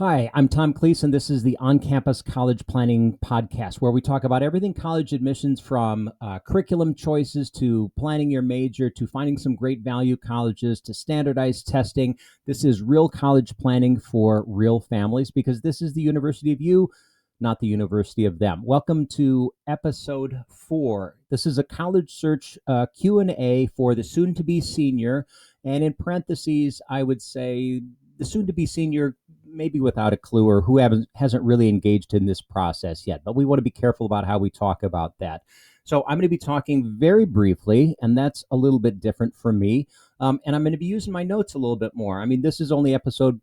Hi, I'm Tom Cleese, and this is the OnCampus College Planning Podcast, where we talk about everything college admissions from curriculum choices to planning your major to finding some great value colleges to standardized testing. This is real college planning for real families because this is the University of You, not the University of Them. Welcome to episode 4. This is a college search Q&A for the soon-to-be senior, and in parentheses, I would say the soon-to-be senior maybe without a clue or who hasn't really engaged in this process yet. But we want to be careful about how we talk about that. So I'm going to be talking very briefly, and that's a little bit different for me. And I'm going to be using my notes a little bit more. I mean, this is only episode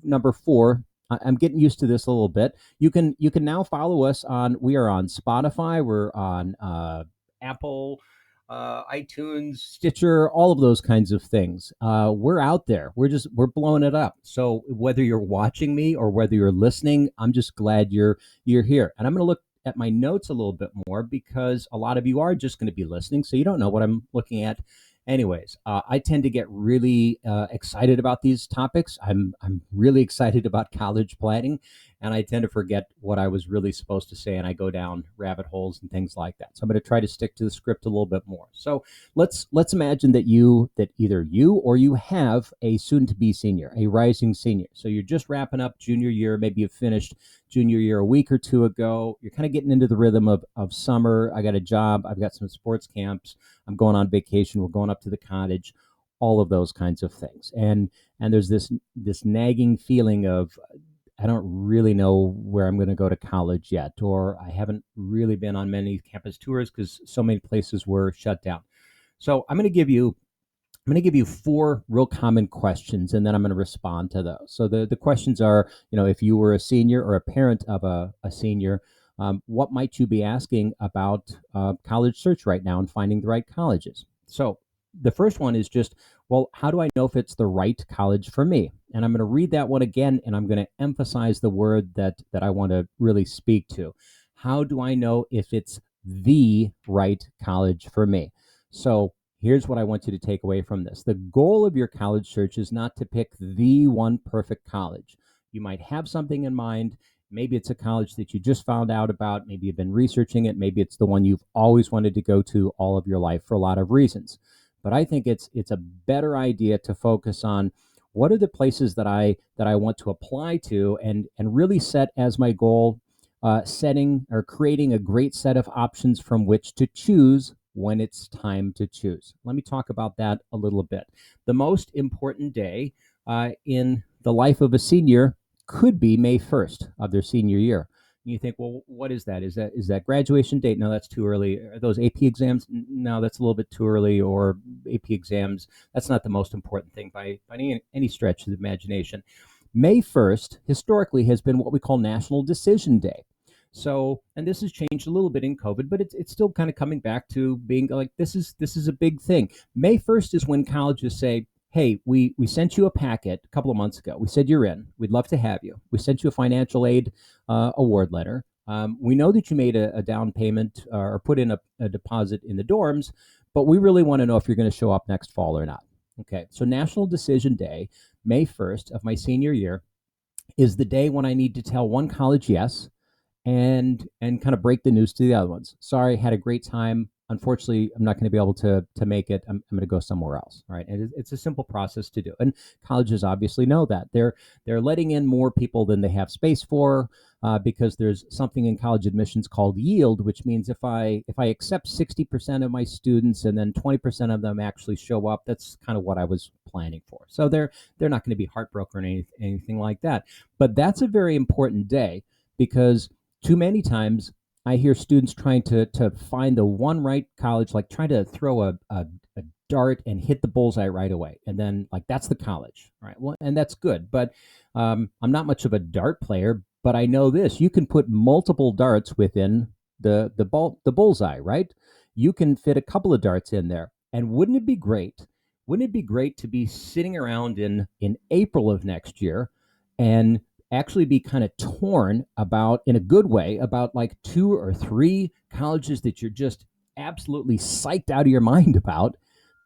number 4. I'm getting used to this a little bit. You can now follow us we are on Spotify, we're on Apple, iTunes, Stitcher, all of those kinds of things. We're out there. We're blowing it up. So whether you're watching me or whether you're listening, I'm just glad you're here. And I'm going to look at my notes a little bit more because a lot of you are just going to be listening, so you don't know what I'm looking at. Anyways, I tend to get really excited about these topics. I'm really excited about college planning, and I tend to forget what I was really supposed to say, and I go down rabbit holes and things like that. So I'm going to try to stick to the script a little bit more. So let's imagine that either you or you have a soon-to-be senior, a rising senior. So you're just wrapping up junior year, maybe you've finished junior year a week or two ago. You're kind of getting into the rhythm of summer. I got a job. I've got some sports camps. I'm going on vacation. We're going up to the cottage. All of those kinds of things. And there's this nagging feeling of I don't really know where I'm going to go to college yet, or I haven't really been on many campus tours because so many places were shut down. So I'm going to give you 4 real common questions, and then I'm going to respond to those. So the questions are, if you were a senior or a parent of a senior, what might you be asking about college search right now and finding the right colleges? So the first one is just, well, how do I know if it's the right college for me? And I'm going to read that one again, and I'm going to emphasize the word that I want to really speak to. How do I know if it's the right college for me? So here's what I want you to take away from this. The goal of your college search is not to pick the one perfect college. You might have something in mind. Maybe it's a college that you just found out about. Maybe you've been researching it. Maybe it's the one you've always wanted to go to all of your life for a lot of reasons. But I think it's a better idea to focus on what are the places that I want to apply to and really set as my goal setting or creating a great set of options from which to choose when it's time to choose. Let me talk about that a little bit. The most important day in the life of a senior could be May 1st of their senior year. And you think, well, what is that? Is that graduation date? No, that's too early. Are those AP exams? No, that's a little bit too early. Or AP exams, that's not the most important thing by any stretch of the imagination. May 1st historically has been what we call National Decision Day. So, and this has changed a little bit in COVID, but it's still kind of coming back to being like, this is a big thing. May 1st is when colleges say, hey, we sent you a packet a couple of months ago. We said you're in. We'd love to have you. We sent you a financial aid award letter. We know that you made a down payment or put in a deposit in the dorms, but we really want to know if you're going to show up next fall or not. Okay, so National Decision Day, May 1st of my senior year, is the day when I need to tell one college yes and kind of break the news to the other ones. Sorry, had a great time. Unfortunately, I'm not going to be able to make it. I'm going to go somewhere else, right? And it's a simple process to do. And colleges obviously know that. They're letting in more people than they have space for because there's something in college admissions called yield, which means if I accept 60% of my students and then 20% of them actually show up, that's kind of what I was planning for. So they're not going to be heartbroken or anything like that. But that's a very important day because too many times I hear students trying to find the one right college, like trying to throw a dart and hit the bullseye right away. And then like, that's the college, right? Well, and that's good. But I'm not much of a dart player, but I know this, you can put multiple darts within the bullseye, right? You can fit a couple of darts in there. And wouldn't it be great? Wouldn't it be great to be sitting around in April of next year and actually be kind of torn about, in a good way, about like 2 or 3 colleges that you're just absolutely psyched out of your mind about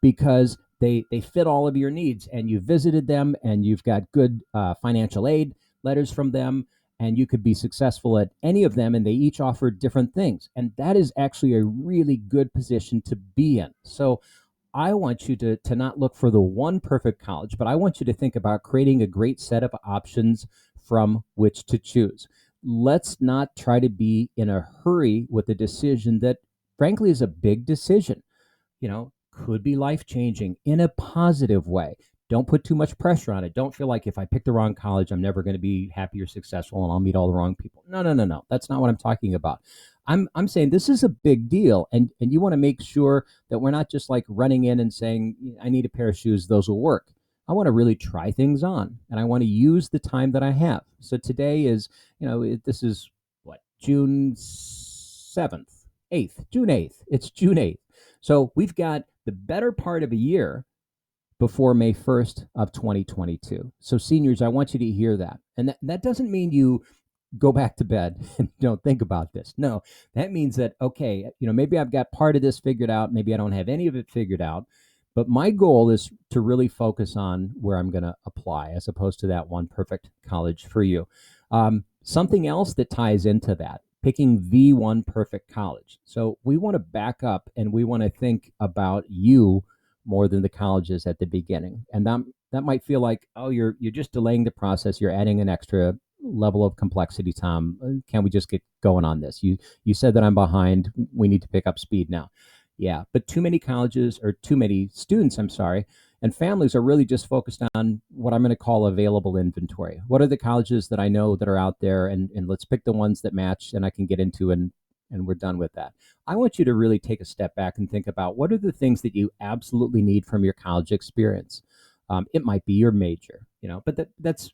because they fit all of your needs and you visited them and you've got good financial aid. letters from them, and you could be successful at any of them, and they each offer different things. And that is actually a really good position to be in. So I want you to not look for the one perfect college, but I want you to think about creating a great set of options from which to choose. Let's not try to be in a hurry with a decision that, frankly, is a big decision. Could be life changing in a positive way. Don't put too much pressure on it. Don't feel like if I pick the wrong college, I'm never going to be happy or successful and I'll meet all the wrong people. No, no, no, no. That's not what I'm talking about. I'm saying this is a big deal, and you want to make sure that we're not just like running in and saying, I need a pair of shoes, those will work. I want to really try things on, and I want to use the time that I have. So today is, this is what, June 7th, 8th, June 8th. It's June 8th. So we've got the better part of a year before May 1st of 2022. So seniors, I want you to hear that. And that doesn't mean you go back to bed and don't think about this. No, that means that, okay, maybe I've got part of this figured out. Maybe I don't have any of it figured out. But my goal is to really focus on where I'm going to apply as opposed to that one perfect college for you. Something else that ties into that, picking the one perfect college. So we want to back up and we want to think about you more than the colleges at the beginning. And that might feel like, oh, you're just delaying the process. You're adding an extra level of complexity, Tom. Can we just get going on this? You said that I'm behind. We need to pick up speed now. Yeah, but too many colleges, or too many students, I'm sorry, and families are really just focused on what I'm going to call available inventory. What are the colleges that I know that are out there, and let's pick the ones that match and I can get into, and we're done with that. I want you to really take a step back and think about what are the things that you absolutely need from your college experience. It might be your major, but that's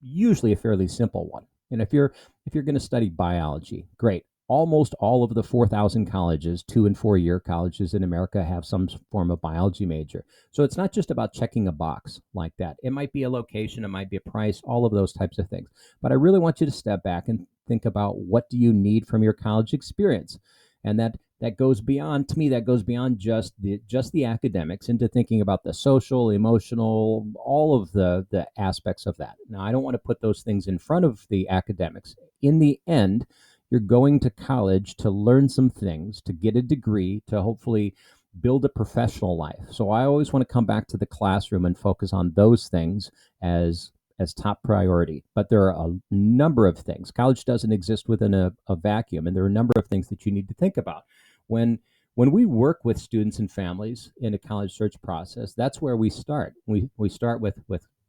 usually a fairly simple one. And if you're going to study biology, great. Almost all of the 4,000 colleges, 2 and 4 year colleges in America, have some form of biology major. So it's not just about checking a box like that. It might be a location, it might be a price, all of those types of things. But I really want you to step back and think about, what do you need from your college experience? And that goes beyond, to me, that goes beyond just the academics, into thinking about the social, emotional, all of the aspects of that. Now, I don't want to put those things in front of the academics. In the end, you're going to college to learn some things, to get a degree, to hopefully build a professional life. So I always want to come back to the classroom and focus on those things as top priority. But there are a number of things. College doesn't exist within a vacuum, and there are a number of things that you need to think about. When we work with students and families in a college search process, that's where we start. We start with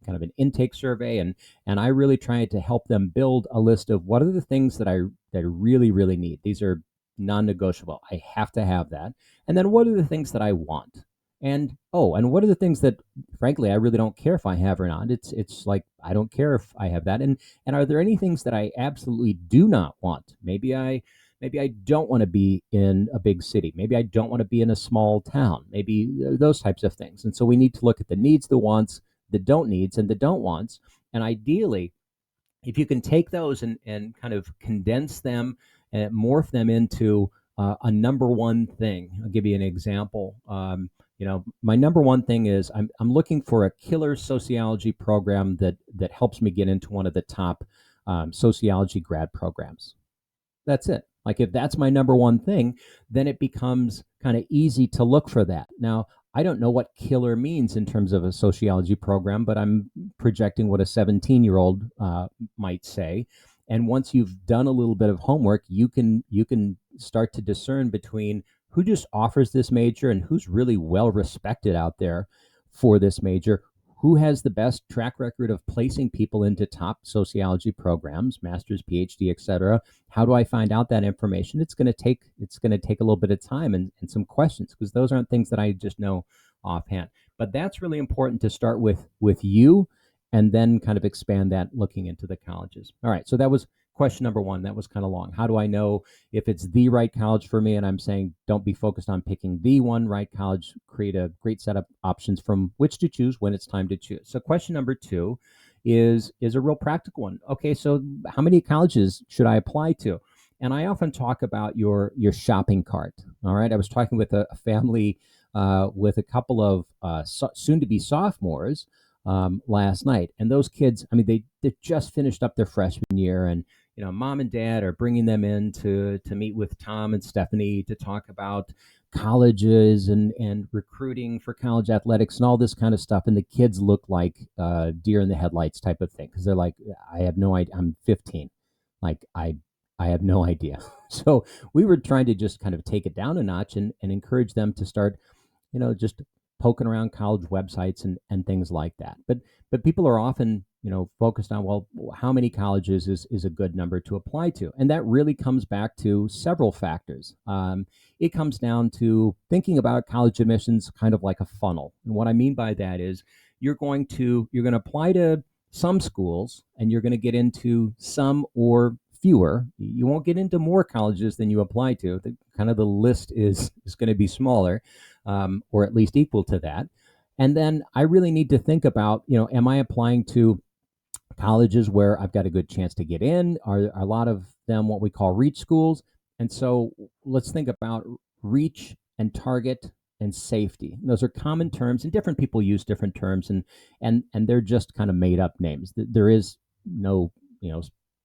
kind of an intake survey, and I really try to help them build a list of what are the things that I really, really need. These are non-negotiable. I have to have that. And then what are the things that I want? And what are the things that, frankly, I really don't care if I have or not? It's like, I don't care if I have that. And are there any things that I absolutely do not want? Maybe I don't want to be in a big city. Maybe I don't want to be in a small town. Maybe those types of things. And so we need to look at the needs, the wants, the don't needs, and the don't wants. And ideally, if you can take those and kind of condense them and morph them into a number one thing. I'll give you an example. My number one thing is I'm looking for a killer sociology program that helps me get into one of the top sociology grad programs. That's it. Like, if that's my number one thing, then it becomes kind of easy to look for that. Now, I don't know what killer means in terms of a sociology program, but I'm projecting what a 17-year-old might say. And once you've done a little bit of homework, you can start to discern between who just offers this major and who's really well respected out there for this major, who has the best track record of placing people into top sociology programs, master's, PhD, etc. How do I find out that information? It's going to take a little bit of time and some questions, because those aren't things that I just know offhand. But that's really important to start with you, and then kind of expand that looking into the colleges. All right, so that was question number one. That was kind of long. How do I know if it's the right college for me? And I'm saying, don't be focused on picking the one right college. Create a great set of options from which to choose when it's time to choose. So question number two is a real practical one. Okay, so how many colleges should I apply to? And I often talk about your shopping cart. All right, I was talking with a family with a couple of soon-to-be sophomores. last night. And those kids, I mean, they just finished up their freshman year, and mom and dad are bringing them in to meet with Tom and Stephanie to talk about colleges and recruiting for college athletics and all this kind of stuff. And the kids look like deer in the headlights type of thing, because they're like, I have no idea. I'm 15. Like I have no idea. So we were trying to just kind of take it down a notch and encourage them to start, just poking around college websites and things like that. But people are often, focused on, well, how many colleges is a good number to apply to? And that really comes back to several factors. It comes down to thinking about college admissions kind of like a funnel. And what I mean by that is you're going to apply to some schools, and you're going to get into some or fewer. You won't get into more colleges than you apply to. The list is going to be smaller, or at least equal to that. And then I really need to think about, am I applying to colleges where I've got a good chance to get in? Are a lot of them what we call reach schools? And so let's think about reach and target and safety. And those are common terms, and different people use different terms, and they're just kind of made up names. There is no,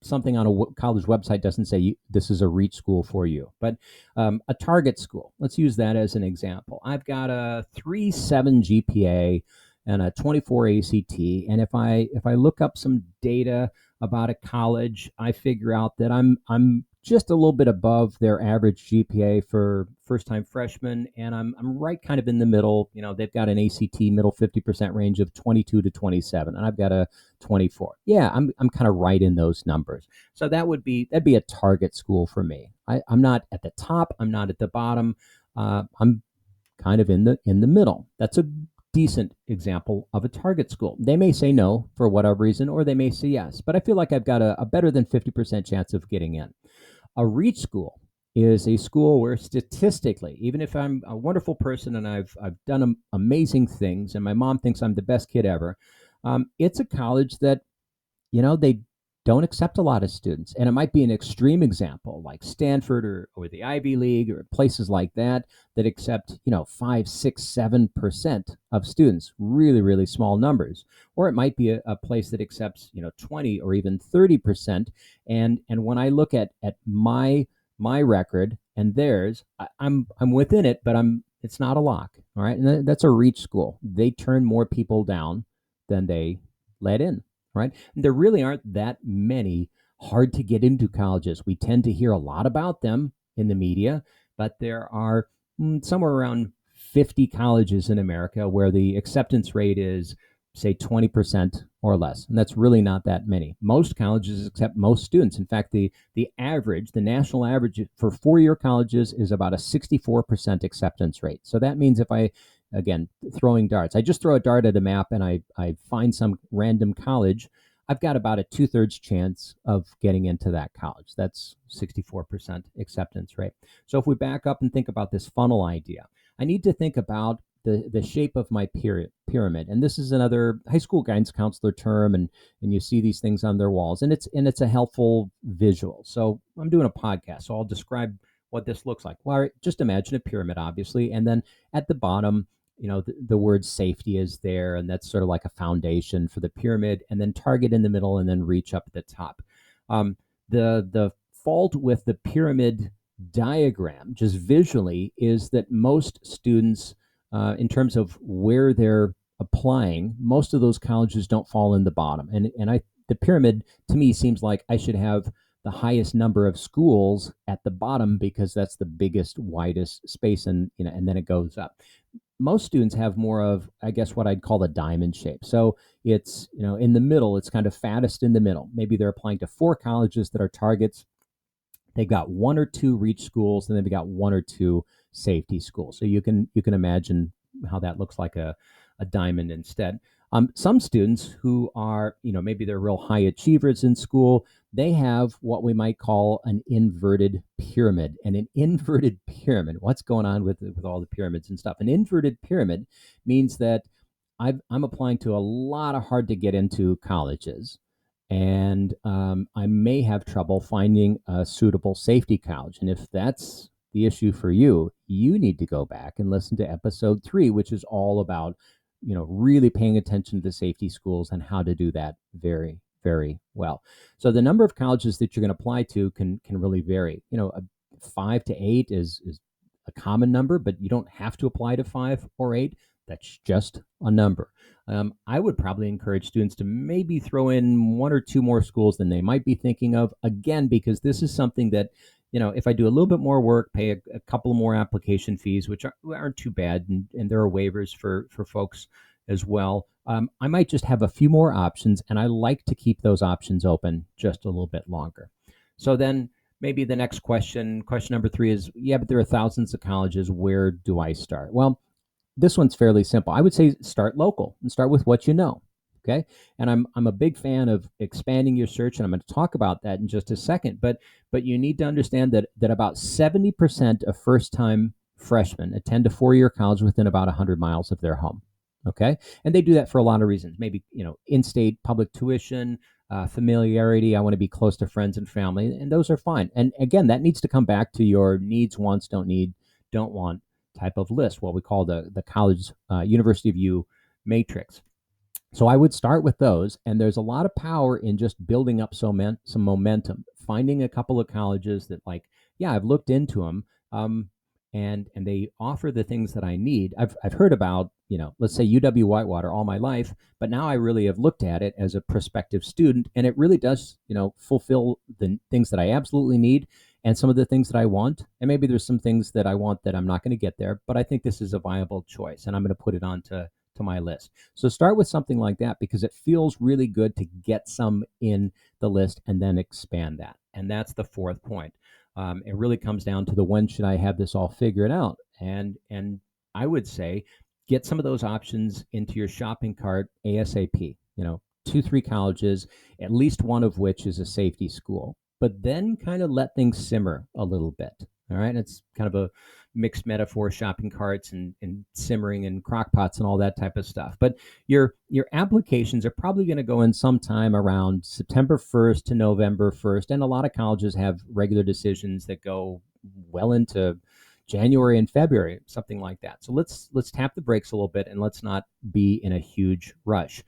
something on a college website doesn't say this is a reach school for you. But a target school, let's use that as an example. I've got a 3.7 GPA and a 24 ACT, and if I look up some data about a college, I figure out that I'm just a little bit above their average GPA for first-time freshmen, and I'm right kind of in the middle. They've got an ACT middle 50% range of 22 to 27, and I've got a 24. Yeah, I'm kind of right in those numbers. So that'd be a target school for me. I'm not at the top. I'm not at the bottom. I'm kind of in the middle. That's a decent example of a target school. They may say no for whatever reason, or they may say yes, but I feel like I've got a better than 50% chance of getting in. A reach school is a school where statistically, even if I'm a wonderful person and I've done amazing things, and my mom thinks I'm the best kid ever, it's a college that, they don't accept a lot of students. And it might be an extreme example like Stanford or the Ivy League or places like that accept, 5, 6, 7% of students, really, really small numbers. Or it might be a place that accepts, 20 or even 30%. And when I look at my record and theirs, I'm within it, but it's not a lock. All right. And that's a reach school. They turn more people down than they let in. Right? There really aren't that many hard to get into colleges. We tend to hear a lot about them in the media, but there are somewhere around 50 colleges in America where the acceptance rate is, say, 20% or less. And that's really not that many. Most colleges accept most students. In fact, the national average for four-year colleges is about a 64% acceptance rate. So that means again, throwing darts. I just throw a dart at a map and I find some random college. I've got about a 2/3 chance of getting into that college. That's 64% acceptance rate. So if we back up and think about this funnel idea, I need to think about the shape of my pyramid. And this is another high school guidance counselor term, and you see these things on their walls, and it's a helpful visual. So I'm doing a podcast, so I'll describe what this looks like. Well, just imagine a pyramid, obviously, and then at the bottom, the word safety is there, and that's sort of like a foundation for the pyramid, and then target in the middle, and then reach up at the top. The fault with the pyramid diagram, just visually, is that most students, in terms of where they're applying, most of those colleges don't fall in the bottom. And the pyramid, to me, seems like I should have the highest number of schools at the bottom, because that's the biggest, widest space, and then it goes up. Most students have more of, I guess, what I'd call a diamond shape. So it's, in the middle, it's kind of fattest in the middle. Maybe they're applying to 4 colleges that are targets. They've got 1 or 2 reach schools, and they've got 1 or 2 safety schools. So you can imagine how that looks like a diamond instead. Some students who are, maybe they're real high achievers in school, they have what we might call an inverted pyramid. And an inverted pyramid, what's going on with all the pyramids and stuff? An inverted pyramid means that I'm applying to a lot of hard to get into colleges, and I may have trouble finding a suitable safety college. And if that's the issue for you, you need to go back and listen to episode 3, which is all about really paying attention to the safety schools and how to do that very, very well. So the number of colleges that you're going to apply to can really vary. 5 to 8 is a common number, but you don't have to apply to 5 or 8. That's just a number. I would probably encourage students to maybe throw in 1 or 2 more schools than they might be thinking of, again, because this is something that, if I do a little bit more work, pay a couple more application fees, which aren't too bad, and there are waivers for folks as well. I might just have a few more options, and I like to keep those options open just a little bit longer. So then maybe the next question number 3 is, yeah, but there are thousands of colleges. Where do I start? Well, this one's fairly simple. I would say start local and start with what you know. Okay. And I'm a big fan of expanding your search, and I'm going to talk about that in just a second. But you need to understand that about 70% of first-time freshmen attend a 4-year college within about 100 miles of their home. Okay. And they do that for a lot of reasons. Maybe, in-state public tuition, familiarity. I want to be close to friends and family, and those are fine. And again, that needs to come back to your needs, wants, don't want type of list, what we call the college University of U matrix. So I would start with those, and there's a lot of power in just building up some momentum, finding a couple of colleges that, like, yeah, I've looked into them, and they offer the things that I need. I've heard about, let's say UW-Whitewater all my life, but now I really have looked at it as a prospective student, and it really does, fulfill the things that I absolutely need and some of the things that I want. And maybe there's some things that I want that I'm not going to get there, but I think this is a viable choice, and I'm going to put it onto my list. So start with something like that, because it feels really good to get some in the list and then expand that. And that's the 4th point. It really comes down to the when should I have this all figured out? And I would say get some of those options into your shopping cart ASAP. 2-3 colleges, at least one of which is a safety school. But then kind of let things simmer a little bit. All right. It's kind of a mixed metaphor, shopping carts and simmering and crock pots and all that type of stuff. But your applications are probably going to go in sometime around September 1st to November 1st. And a lot of colleges have regular decisions that go well into January and February, something like that. So let's tap the brakes a little bit, and let's not be in a huge rush.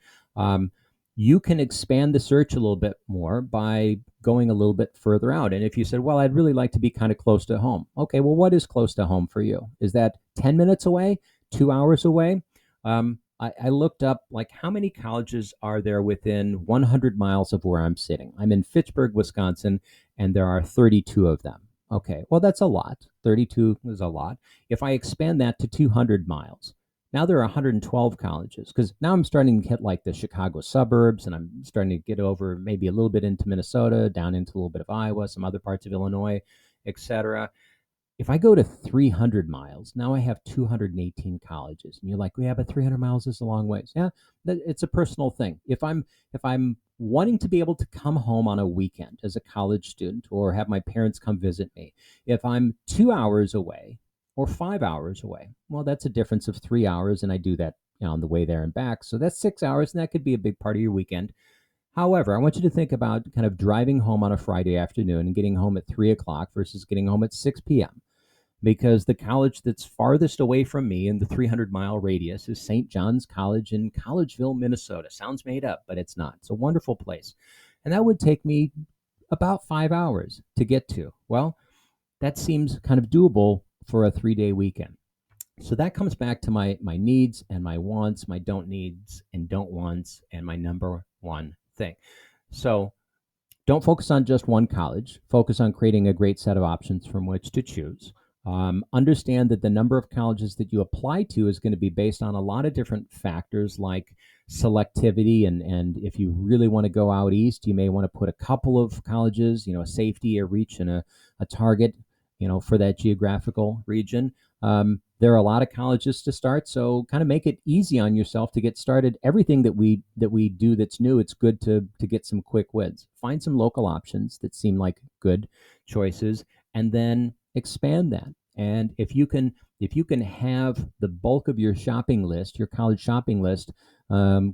You can expand the search a little bit more by going a little bit further out. And if you said, well, I'd really like to be kind of close to home. Okay, well, what is close to home for you? Is that 10 minutes away, 2 hours away? I looked up, like, how many colleges are there within 100 miles of where I'm sitting? I'm in Fitchburg, Wisconsin, and there are 32 of them. Okay, well, that's a lot. 32 is a lot. If I expand that to 200 miles, now there are 112 colleges, because now I'm starting to hit like the Chicago suburbs, and I'm starting to get over maybe a little bit into Minnesota, down into a little bit of Iowa, some other parts of Illinois, etc. If I go to 300 miles, now I have 218 colleges. And you're like, yeah, but 300 miles is a long ways. Yeah, it's a personal thing. If I'm wanting to be able to come home on a weekend as a college student, or have my parents come visit me, if I'm 2 hours away or 5 hours away, well, that's a difference of 3 hours, and I do that on the way there and back. So that's 6 hours, and that could be a big part of your weekend. However, I want you to think about kind of driving home on a Friday afternoon and getting home at 3 o'clock versus getting home at 6 p.m. Because the college that's farthest away from me in the 300-mile radius is St. John's College in Collegeville, Minnesota. Sounds made up, but it's not. It's a wonderful place. And that would take me about 5 hours to get to. Well, that seems kind of doable for a 3-day weekend. So that comes back to my needs and my wants, my don't needs and don't wants, and my number one thing. So don't focus on just one college. Focus on creating a great set of options from which to choose. Understand that the number of colleges that you apply to is going to be based on a lot of different factors, like selectivity, and if you really want to go out east, you may want to put a couple of colleges, a safety, a reach, and a target, for that geographical region. There are a lot of colleges to start, so kind of make it easy on yourself to get started. Everything that we do that's new, it's good to get some quick wins. Find some local options that seem like good choices, and then expand that. And if you can have the bulk of your shopping list, your college shopping list,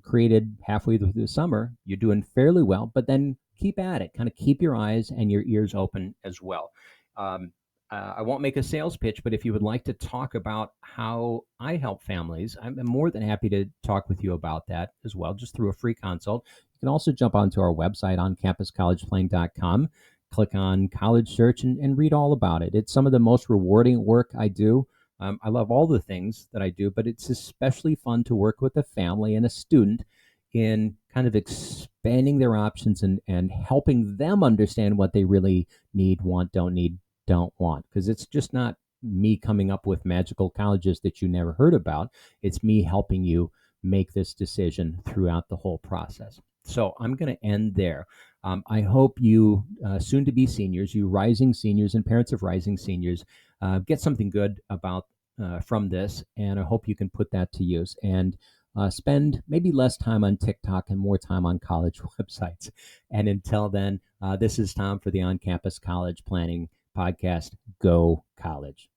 created halfway through the summer, you're doing fairly well. But then keep at it. Kind of keep your eyes and your ears open as well. I won't make a sales pitch, but if you would like to talk about how I help families, I'm more than happy to talk with you about that as well, just through a free consult. You can also jump onto our website, oncampuscollegeplanning.com, click on college search, and read all about it. It's some of the most rewarding work I do. I love all the things that I do, but it's especially fun to work with a family and a student in kind of expanding their options and helping them understand what they really need, want, don't want, because it's just not me coming up with magical colleges that you never heard about. It's me helping you make this decision throughout the whole process. So I'm going to end there. I hope you, soon to be seniors, you rising seniors and parents of rising seniors, get something good about from this, and I hope you can put that to use and spend maybe less time on TikTok and more time on college websites. And until then, this is Tom for the On Campus College Planning Podcast. Go College.